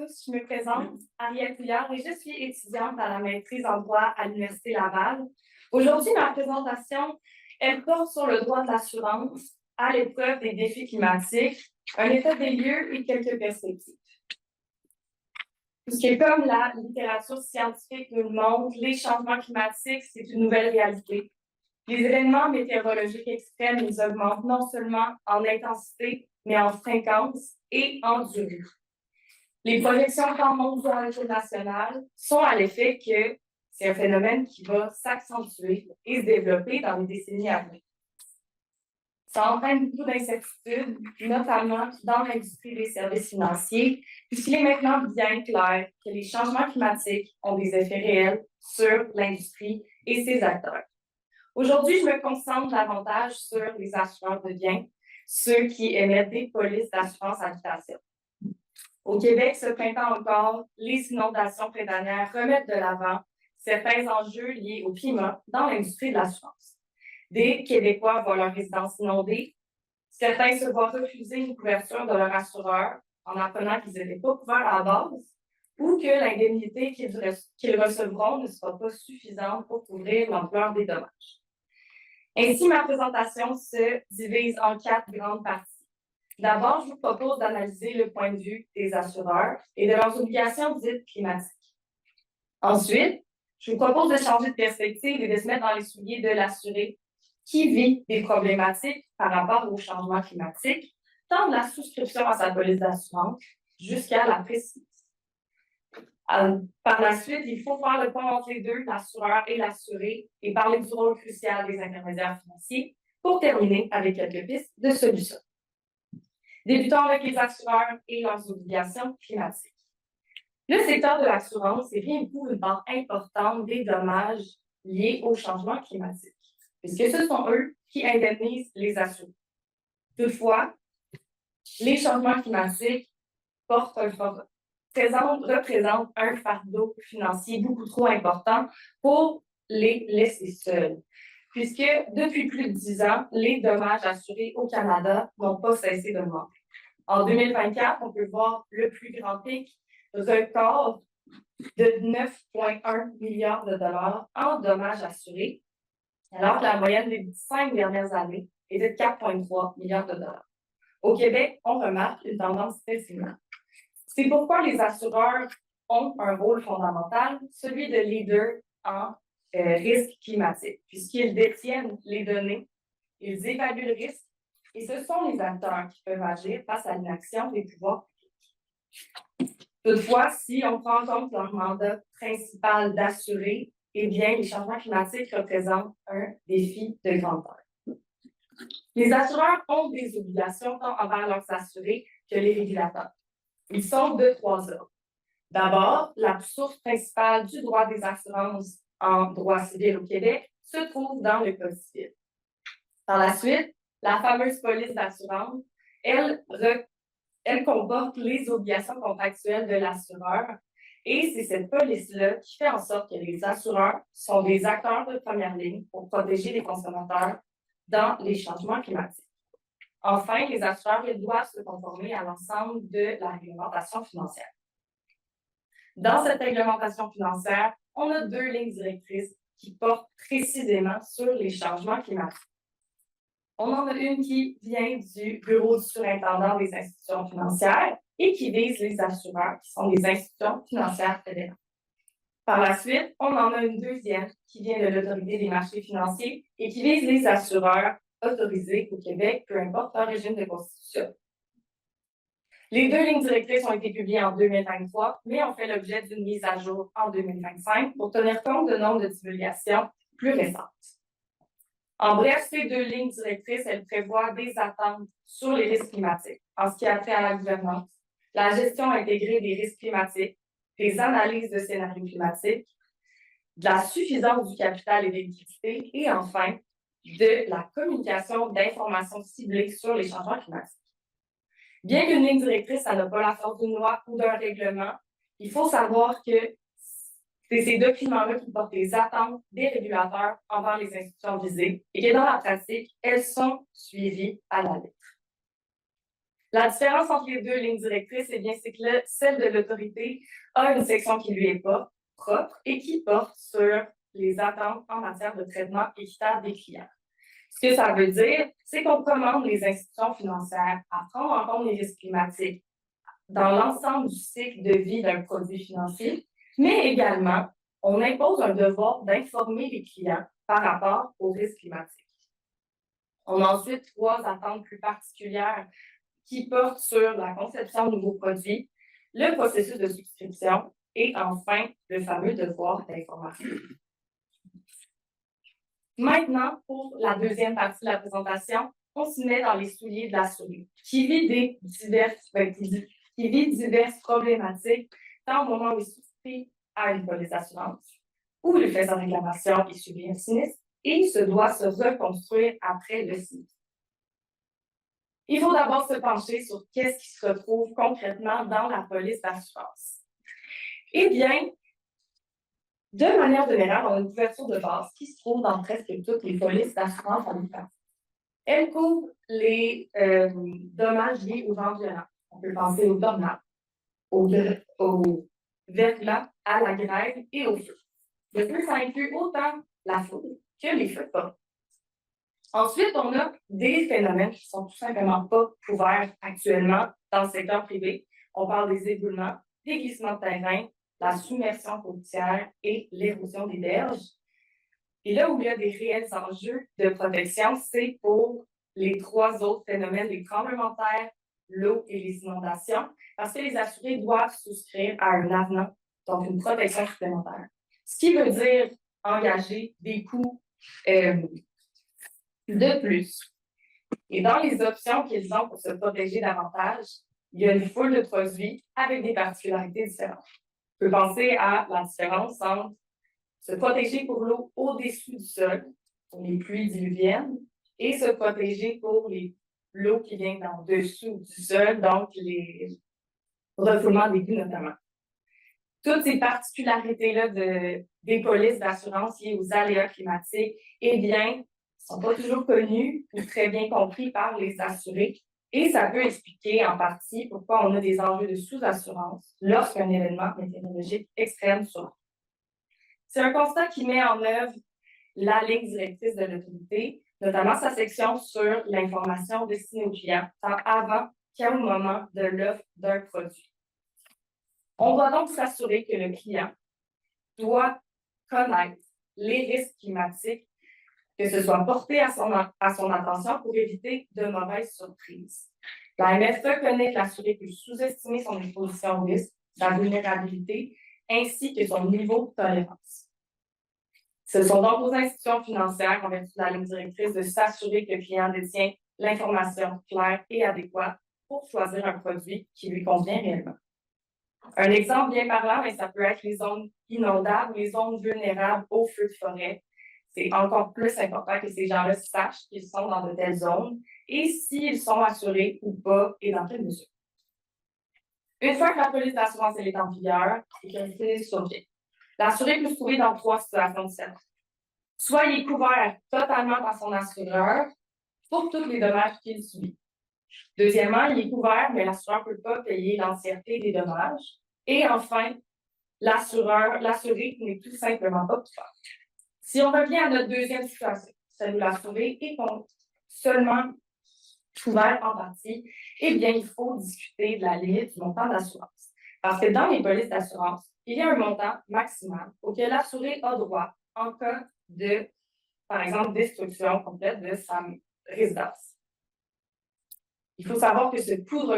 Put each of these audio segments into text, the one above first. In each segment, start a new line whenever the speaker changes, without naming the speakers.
tous, je me présente, Arielle Couillard, et je suis étudiante à la maîtrise en droit à l'Université Laval. Aujourd'hui, ma présentation, elle porte sur le droit de l'assurance à l'épreuve des défis climatiques, un état des lieux et quelques perspectives. Puisque comme la littérature scientifique nous le montre, les changements climatiques, c'est une nouvelle réalité. Les événements météorologiques extrêmes, ils augmentent non seulement en intensité, mais en fréquence et en durée. Les projections tant mondiales qu'internationales sont à l'effet que c'est un phénomène qui va s'accentuer et se développer dans les décennies à venir. Ça entraîne beaucoup d'incertitudes, notamment dans l'industrie des services financiers, puisqu'il est maintenant bien clair que les changements climatiques ont des effets réels sur l'industrie et ses acteurs. Aujourd'hui, je me concentre davantage sur les assureurs de biens, ceux qui émettent des polices d'assurance habitation. Au Québec, ce printemps encore, les inondations printanières remettent de l'avant certains enjeux liés au climat dans l'industrie de l'assurance. Des Québécois voient leur résidence inondée. Certains se voient refuser une couverture de leur assureur en apprenant qu'ils n'étaient pas couverts à la base ou que l'indemnité qu'ils recevront ne sera pas suffisante pour couvrir l'ampleur des dommages. Ainsi, ma présentation se divise en 4 grandes parties. D'abord, je vous propose d'analyser le point de vue des assureurs et de leurs obligations dites climatiques. Ensuite, je vous propose de changer de perspective et de se mettre dans les souliers de l'assuré qui vit des problématiques par rapport au changement climatique, tant de la souscription à sa police d'assurance jusqu'à la précision. Par la suite, il faut faire le point entre les deux, l'assureur et l'assuré, et parler du rôle crucial des intermédiaires financiers pour terminer avec quelques pistes de solutions. Débutons avec les assureurs et leurs obligations climatiques. Le secteur de l'assurance est bien pour une part importante des dommages liés au changement climatique, puisque ce sont eux qui indemnisent les assurés. Toutefois, les changements climatiques représentent un fardeau financier beaucoup trop important pour les laisser seuls, puisque depuis plus de 10 ans, les dommages assurés au Canada n'ont pas cessé d'augmenter. En 2024, on peut voir le plus grand pic record de 9,1 milliards de dollars en dommages assurés, alors que la moyenne des 5 dernières années est de 4,3 milliards de dollars. Au Québec, on remarque une tendance très similaire. C'est pourquoi les assureurs ont un rôle fondamental, celui de leader en risque climatique, puisqu'ils détiennent les données, ils évaluent le risque, et ce sont les acteurs qui peuvent agir face à l'inaction des pouvoirs publics. Toutefois, si on prend en compte leur mandat principal d'assurer, eh bien, les changements climatiques représentent un défi de grandeur. Les assureurs ont des obligations tant envers leurs assurés que les régulateurs. Ils sont de 3 ordres. D'abord, la source principale du droit des assurances en droit civil au Québec se trouve dans le Code civil. Par la suite, la fameuse police d'assurance, elle comporte les obligations contractuelles de l'assureur et c'est cette police-là qui fait en sorte que les assureurs sont des acteurs de première ligne pour protéger les consommateurs dans les changements climatiques. Enfin, les assureurs ils doivent se conformer à l'ensemble de la réglementation financière. Dans cette réglementation financière, on a 2 lignes directrices qui portent précisément sur les changements climatiques. On en a une qui vient du Bureau du surintendant des institutions financières et qui vise les assureurs, qui sont des institutions financières fédérales. Par la suite, on en a une deuxième qui vient de l'Autorité des marchés financiers et qui vise les assureurs autorisés au Québec, peu importe leur régime de constitution. Les 2 lignes directrices ont été publiées en 2023, mais ont fait l'objet d'une mise à jour en 2025 pour tenir compte de nombre de divulgations plus récentes. En bref, ces 2 lignes directrices, elles prévoient des attentes sur les risques climatiques en ce qui a trait à la gouvernance, la gestion intégrée des risques climatiques, des analyses de scénarios climatiques, de la suffisance du capital et des liquidités et enfin, de la communication d'informations ciblées sur les changements climatiques. Bien qu'une ligne directrice, ça n'a pas la force d'une loi ou d'un règlement, il faut savoir que c'est ces documents-là qui portent les attentes des régulateurs envers les institutions visées et que dans la pratique, elles sont suivies à la lettre. La différence entre les deux lignes directrices, eh bien, c'est que celle de l'autorité a une section qui lui est pas propre et qui porte sur les attentes en matière de traitement équitable des clients. Ce que ça veut dire, c'est qu'on commande les institutions financières à prendre en compte les risques climatiques dans l'ensemble du cycle de vie d'un produit financier, mais également, on impose un devoir d'informer les clients par rapport aux risques climatiques. On a ensuite 3 attentes plus particulières qui portent sur la conception de nouveaux produits, le processus de souscription et enfin le fameux devoir d'information. Maintenant, pour la deuxième partie de la présentation, on se met dans les souliers de l'assuré, qui vit diverses problématiques, tant au moment où il souscrit à une police d'assurance, où il fait sa réclamation et subit un sinistre, et se doit se reconstruire après le sinistre. Il faut d'abord se pencher sur qu'est-ce qui se retrouve concrètement dans la police d'assurance. Eh bien, de manière générale, on a une couverture de base qui se trouve dans presque toutes les polices d'assurance en État. Elle couvre les dommages liés aux gens violents. On peut penser aux tornades, au verglas, à la grève et au feu. Le feu, ça inclut autant la foudre que les feux de forêt. Ensuite, on a des phénomènes qui ne sont tout simplement pas couverts actuellement dans le secteur privé. On parle des éboulements, des glissements de terrain, la submersion côtière et l'érosion des berges. Et là où il y a des réels enjeux de protection, c'est pour les 3 autres phénomènes, les tremblements de terre, l'eau et les inondations, parce que les assurés doivent souscrire à un avenant, donc une protection supplémentaire. Ce qui veut dire engager des coûts de plus. Et dans les options qu'ils ont pour se protéger davantage, il y a une foule de produits avec des particularités différentes. On peut penser à la différence entre se protéger pour l'eau au-dessus du sol, pour les pluies diluviennes, et se protéger pour l'eau qui vient en dessous du sol, donc les refoulements d'égouts notamment. Toutes ces particularités-là des polices d'assurance liées aux aléas climatiques, eh bien, ne sont pas toujours connues ou très bien compris par les assurés. Et ça peut expliquer en partie pourquoi on a des enjeux de sous-assurance lorsqu'un événement météorologique extrême survient. C'est un constat qui met en œuvre la ligne directrice de l'autorité, notamment sa section sur l'information destinée aux clients, tant avant qu'au moment de l'offre d'un produit. On doit donc s'assurer que le client doit connaître les risques climatiques, que ce soit porté à son attention pour éviter de mauvaises surprises. La MFE connaît que l'assuré peut sous-estimer son exposition au risque, sa vulnérabilité, ainsi que son niveau de tolérance. Ce sont donc aux institutions financières, en vertu de la ligne directrice, de s'assurer que le client détient l'information claire et adéquate pour choisir un produit qui lui convient réellement. Un exemple bien parlant, mais ça peut être les zones inondables, les zones vulnérables aux feux de forêt. C'est encore plus important que ces gens-là sachent qu'ils sont dans de telles zones et s'ils sont assurés ou pas et dans quelle mesure. Une fois que la police d'assurance est en vigueur et qu'elle est survient, l'assuré peut se trouver dans 3 situations différentes. Soit il est couvert totalement par son assureur pour tous les dommages qu'il subit. Deuxièmement, il est couvert, mais l'assureur ne peut pas payer l'entièreté des dommages. Et enfin, l'assuré n'est tout simplement pas couvert. Si on revient à notre deuxième situation, celle où l'assuré est seulement couvert en partie, eh bien, il faut discuter de la limite du montant d'assurance. Parce que dans les polices d'assurance, il y a un montant maximal auquel l'assuré a droit en cas de, par exemple, destruction complète de sa résidence. Il faut savoir que ce coût de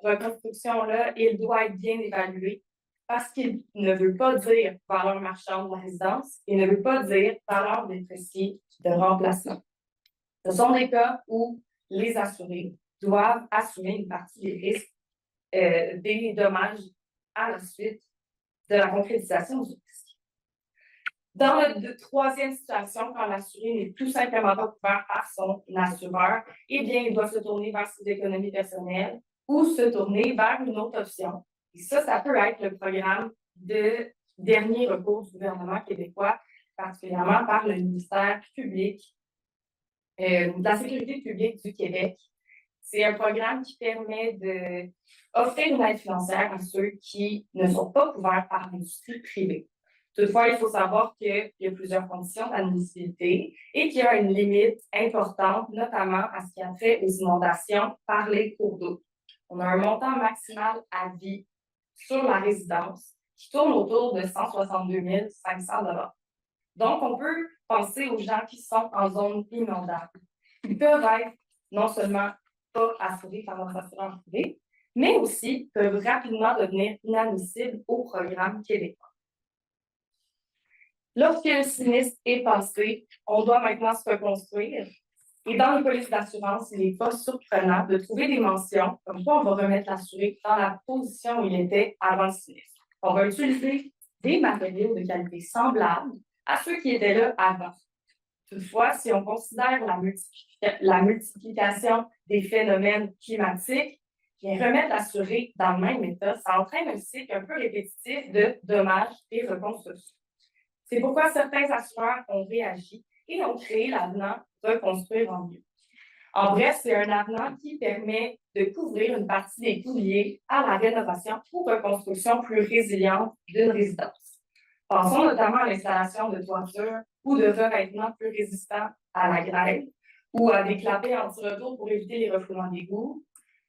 reconstruction-là, il doit être bien évalué parce qu'il ne veut pas dire valeur marchande de la résidence, il ne veut pas dire valeur dépréciée de remplacement. Ce sont des cas où les assurés doivent assumer une partie des risques, des dommages à la suite de la concrétisation du risque. Dans la troisième situation, quand l'assuré n'est tout simplement pas couvert par son assureur, eh bien, il doit se tourner vers ses économies personnelles ou se tourner vers une autre option. Et ça peut être le programme de dernier recours du gouvernement québécois, particulièrement par le ministère public de la Sécurité publique du Québec. C'est un programme qui permet d'offrir une aide financière à ceux qui ne sont pas couverts par l'industrie privée. Toutefois, il faut savoir qu'il y a plusieurs conditions d'admissibilité et qu'il y a une limite importante, notamment à ce qui a trait aux inondations par les cours d'eau. On a un montant maximal à vie sur la résidence qui tourne autour de 162 500 $. Donc, on peut penser aux gens qui sont en zone inondable. Ils peuvent être non seulement pas assurés par leur assurance privée, mais aussi peuvent rapidement devenir inadmissibles au programme québécois. Lorsque le sinistre est passé, on doit maintenant se reconstruire. Et dans les polices d'assurance, il n'est pas surprenant de trouver des mentions comme quoi on va remettre l'assuré dans la position où il était avant le sinistre. On va utiliser des matériaux de qualité semblable à ceux qui étaient là avant. Toutefois, si on considère la multiplication des phénomènes climatiques, bien, remettre l'assuré dans le même état, ça entraîne un cycle un peu répétitif de dommages et reconstruction. C'est pourquoi certains assureurs ont réagi et ont créé l'avenant Reconstruire en mieux. En bref, c'est un avenant qui permet de couvrir une partie des coûts liés à la rénovation ou reconstruction plus résiliente d'une résidence. Pensons notamment à l'installation de toitures ou de revêtements plus résistants à la grêle ou à des clapets anti-retour pour éviter les refoulements d'égouts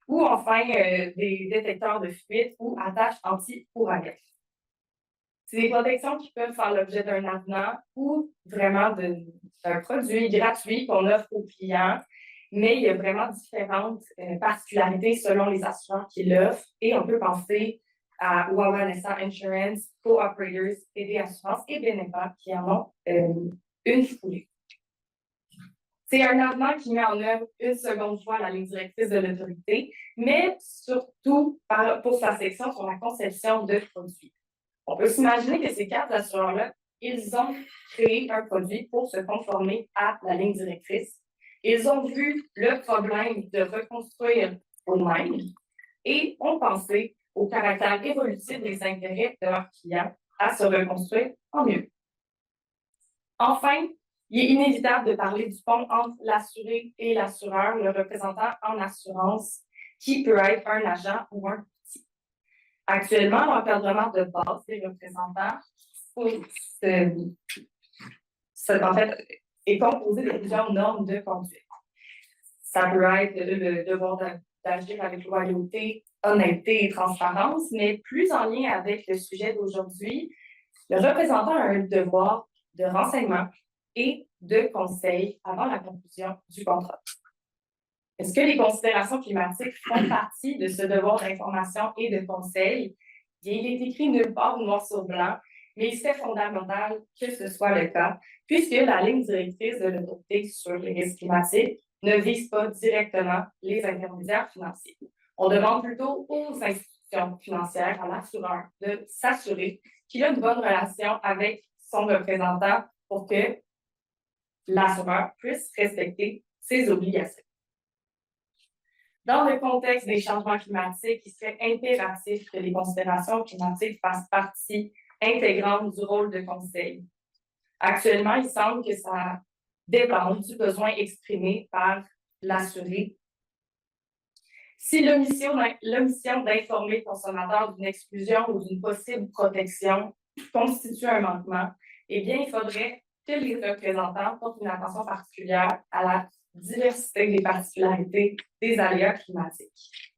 ou enfin des détecteurs de fuite ou attaches anti-ouragan. C'est des protections qui peuvent faire l'objet d'un avenant ou vraiment d'un produit gratuit qu'on offre aux clients, mais il y a vraiment différentes particularités selon les assureurs qui l'offrent et on peut penser à Wawanesa Insurance, Co-Operators, TD Assurance et Benepa qui en ont une foulée. C'est un avenant qui met en œuvre une seconde fois la ligne directrice de l'autorité, mais surtout pour sa section sur la conception de produits. On peut s'imaginer que ces quatre assureurs-là, ils ont créé un produit pour se conformer à la ligne directrice. Ils ont vu le problème de reconstruire eux-mêmes et ont pensé au caractère évolutif des intérêts de leurs clients à se reconstruire en mieux. Enfin, il est inévitable de parler du pont entre l'assuré et l'assureur, le représentant en assurance, qui peut être un agent ou un outil. Actuellement, l'encadrement de base des représentants en fait, est composé de plusieurs normes de conduite. Ça peut être le devoir d'agir avec loyauté, honnêteté et transparence, mais plus en lien avec le sujet d'aujourd'hui, le représentant a un devoir de renseignement et de conseil avant la conclusion du contrat. Est-ce que les considérations climatiques font partie de ce devoir d'information et de conseil? Bien, il est écrit nulle part noir sur blanc, mais il serait fondamental que ce soit le cas, puisque la ligne directrice de l'autorité sur les risques climatiques ne vise pas directement les intermédiaires financiers. On demande plutôt aux institutions financières, à l'assureur, de s'assurer qu'il a une bonne relation avec son représentant pour que l'assureur puisse respecter ses obligations. Dans le contexte des changements climatiques, il serait impératif que les considérations climatiques fassent partie intégrante du rôle de conseil. Actuellement, il semble que ça dépend du besoin exprimé par l'assuré. Si l'omission d'informer le consommateur d'une exclusion ou d'une possible protection constitue un manquement, eh bien, il faudrait que les représentants portent une attention particulière à la diversité des particularités des aléas climatiques.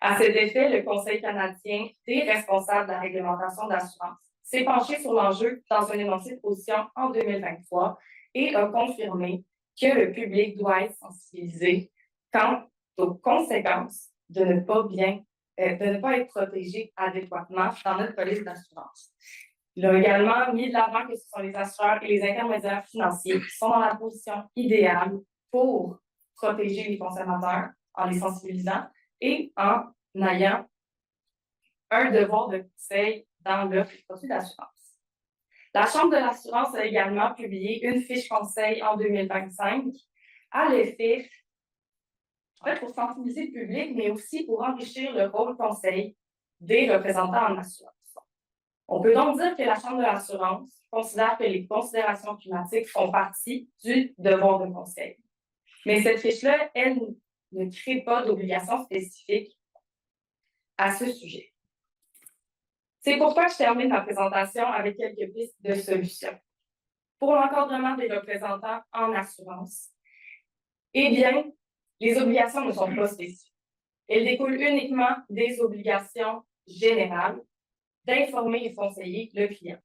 À cet effet, le Conseil canadien des responsables de la réglementation d'assurance s'est penché sur l'enjeu dans un énoncé de position en 2023 et a confirmé que le public doit être sensibilisé quant aux conséquences de ne pas être protégé adéquatement dans notre police d'assurance. Il a également mis de l'avant que ce sont les assureurs et les intermédiaires financiers qui sont dans la position idéale pour protéger les consommateurs en les sensibilisant et en ayant un devoir de conseil dans leur produit d'assurance. La Chambre de l'assurance a également publié une fiche conseil en 2025 à l'effet, pour sensibiliser le public, mais aussi pour enrichir le rôle conseil des représentants en assurance. On peut donc dire que la Chambre de l'assurance considère que les considérations climatiques font partie du devoir de conseil. Mais cette fiche-là, elle ne crée pas d'obligation spécifique à ce sujet. C'est pourquoi je termine ma présentation avec quelques pistes de solutions. Pour l'encadrement des représentants en assurance, eh bien, les obligations ne sont pas spécifiques. Elles découlent uniquement des obligations générales d'informer et conseiller le client.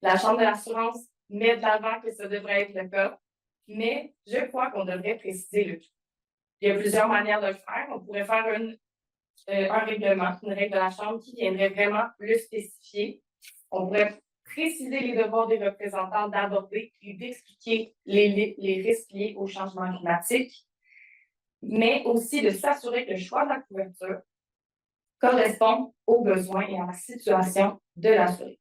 La Chambre de l'assurance met de l'avant que ça devrait être le cas, mais je crois qu'on devrait préciser le tout. Il y a plusieurs manières de le faire. On pourrait faire un règlement, une règle de la Chambre qui viendrait vraiment le spécifier. On pourrait préciser les devoirs des représentants d'aborder et d'expliquer les risques liés au changement climatique, mais aussi de s'assurer que le choix de la couverture correspond aux besoins et à la situation de l'assuré.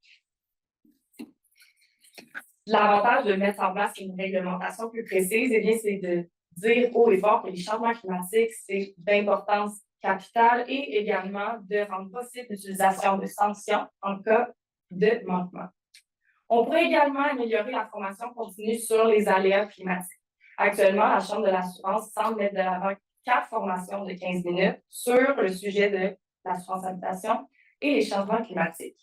L'avantage de mettre en place une réglementation plus précise, eh bien, c'est de dire haut et fort que les changements climatiques, c'est d'importance capitale et également de rendre possible l'utilisation de sanctions en cas de manquement. On pourrait également améliorer la formation continue sur les aléas climatiques. Actuellement, la Chambre de l'assurance semble mettre de l'avant 4 formations de 15 minutes sur le sujet de l'assurance habitation et les changements climatiques.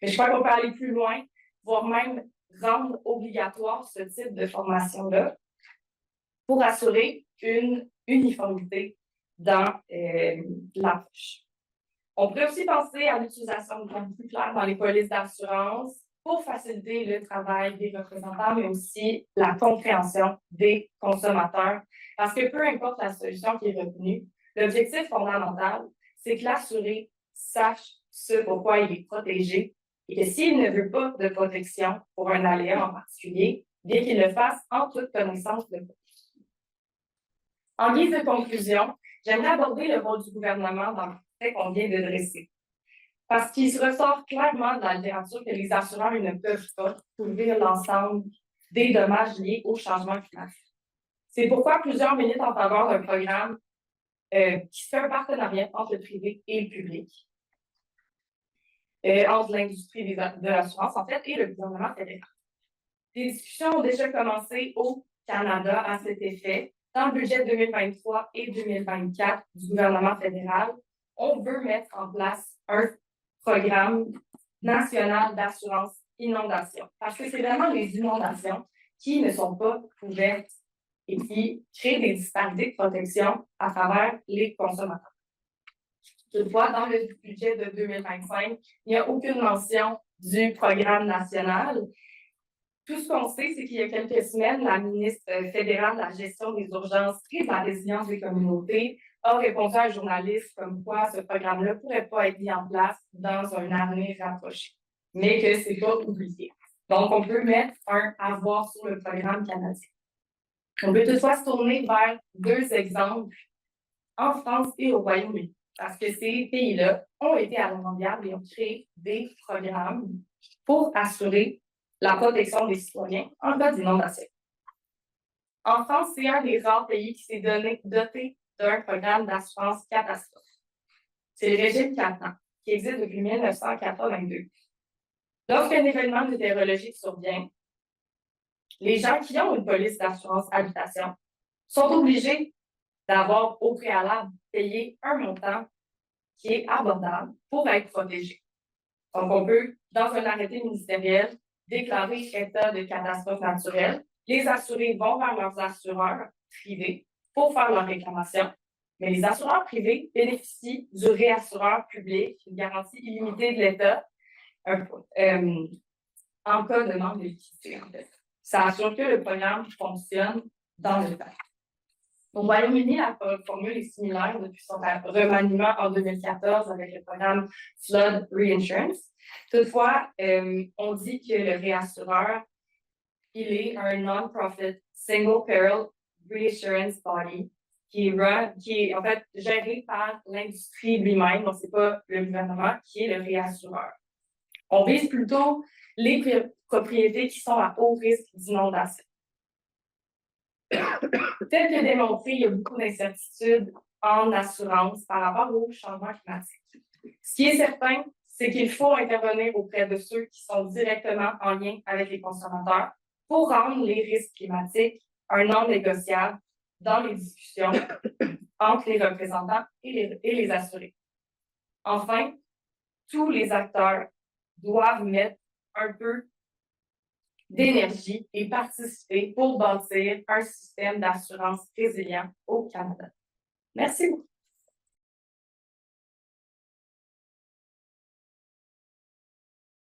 Mais je crois qu'on peut aller plus loin, voire même rendre obligatoire ce type de formation-là pour assurer une uniformité dans l'approche. On pourrait aussi penser à l'utilisation de termes plus clairs dans les polices d'assurance pour faciliter le travail des représentants, mais aussi la compréhension des consommateurs. Parce que peu importe la solution qui est retenue, l'objectif fondamental, c'est que l'assuré sache ce pourquoi il est protégé et que s'il ne veut pas de protection pour un aléa en particulier, bien qu'il le fasse en toute connaissance de cause. En guise de conclusion, j'aimerais aborder le rôle du gouvernement dans le fait qu'on vient de dresser. Parce qu'il se ressort clairement de la littérature que les assureurs ne peuvent pas couvrir l'ensemble des dommages liés au changement climatique. C'est pourquoi plusieurs militent en faveur d'un programme qui fait un partenariat entre le privé et le public, entre l'industrie de l'assurance, en fait, et le gouvernement fédéral. Des discussions ont déjà commencé au Canada à cet effet. Dans le budget 2023 et 2024 du gouvernement fédéral, on veut mettre en place un programme national d'assurance inondation. Parce que c'est vraiment les inondations qui ne sont pas couvertes et qui créent des disparités de protection à travers les consommateurs. Toutefois, dans le budget de 2025, il n'y a aucune mention du programme national. Tout ce qu'on sait, c'est qu'il y a quelques semaines, la ministre fédérale de la gestion des urgences et de la résilience des communautés a répondu à un journaliste comme quoi ce programme-là ne pourrait pas être mis en place dans un avenir rapproché, mais que ce n'est pas oublié. Donc, on peut mettre un avoir sur le programme canadien. On peut toutefois se tourner vers 2 exemples en France et au Royaume-Uni, parce que ces pays-là ont été à l'avant-garde et ont créé des programmes pour assurer la protection des citoyens en cas d'inondation. En France, c'est un des rares pays qui s'est doté d'un programme d'assurance catastrophe. C'est le régime CatNat, qui existe depuis 1982. Lorsqu'un événement météorologique survient, les gens qui ont une police d'assurance habitation sont obligés d'avoir au préalable payé un montant qui est abordable pour être protégé. Donc, on peut, dans un arrêté ministériel, déclarer état de catastrophe naturelle. Les assurés vont vers leurs assureurs privés pour faire leur réclamation, mais les assureurs privés bénéficient du réassureur public, une garantie illimitée de l'État en cas de manque de liquidité. Ça assure que le programme fonctionne dans le temps. Au Royaume-Uni, la formule est similaire depuis son remaniement en 2014 avec le programme Flood Reinsurance. Toutefois, on dit que le réassureur, il est un non-profit single peril reinsurance body qui est en fait géré par l'industrie lui-même, donc c'est pas le gouvernement qui est le réassureur. On vise plutôt les propriétés qui sont à haut risque d'inondation. Tel que démontré, il y a beaucoup d'incertitudes en assurance par rapport au changement climatique. Ce qui est certain, c'est qu'il faut intervenir auprès de ceux qui sont directement en lien avec les consommateurs pour rendre les risques climatiques un non négociable dans les discussions entre les représentants et les assurés. Enfin, tous les acteurs doivent mettre un peu d'énergie et participer pour bâtir un système d'assurance résilient au Canada. Merci beaucoup.